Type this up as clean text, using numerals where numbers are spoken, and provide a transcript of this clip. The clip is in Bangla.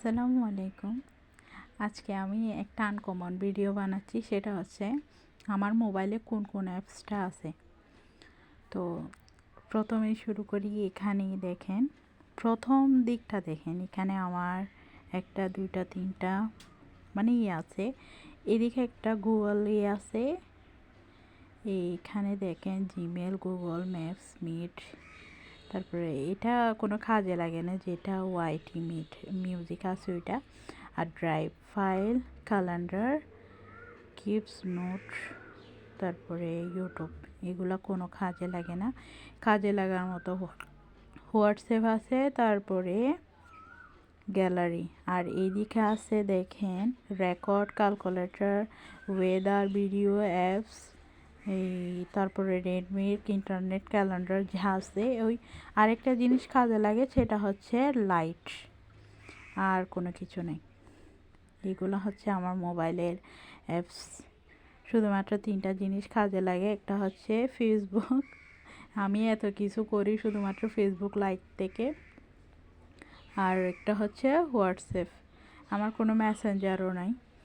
আসসালামু আলাইকুম। আজকে আমি একটা আনকমন ভিডিও বানাচ্ছি, সেটা হচ্ছে আমার মোবাইলে কোন কোন অ্যাপসটা আছে। তো প্রথমেই শুরু করি। এখানেই দেখেন, প্রথম দিকটা দেখেন, এখানে আমার একটা দুইটা তিনটা মানে আছে। এদিকে একটা গুগল আছে, এইখানে দেখেন জিমেল, গুগল ম্যাপস, মিট। তারপরে এটা কোনো কাজে লাগে না, যেটা ওয়াইটি মিউজিক আছে ওইটা। আর drive, file, calendar, keeps, note, তারপরে ইউটিউব, এগুলো কোনো কাজে লাগে না। কাজে লাগার মতো হোয়াটসঅ্যাপ আছে, তারপরে গ্যালারি। আর এইদিকে আছে দেখেন record, calculator, weather, video apps, এই তারপরে রেডমির ইন্টারনেট, ক্যালেন্ডার যা আছে। ওই আরেকটা জিনিস কাজে লাগে, সেটা হচ্ছে লাইট, আর কোনো কিছু নেই। এগুলো হচ্ছে আমার মোবাইলের অ্যাপস। শুধুমাত্র তিনটা জিনিস কাজে লাগে। একটা হচ্ছে ফেসবুক, আমি এত কিছু করি শুধুমাত্র ফেসবুক লাইট থেকে। আর একটা হচ্ছে হোয়াটসঅ্যাপ, আমার কোনো মেসেঞ্জারও নাই।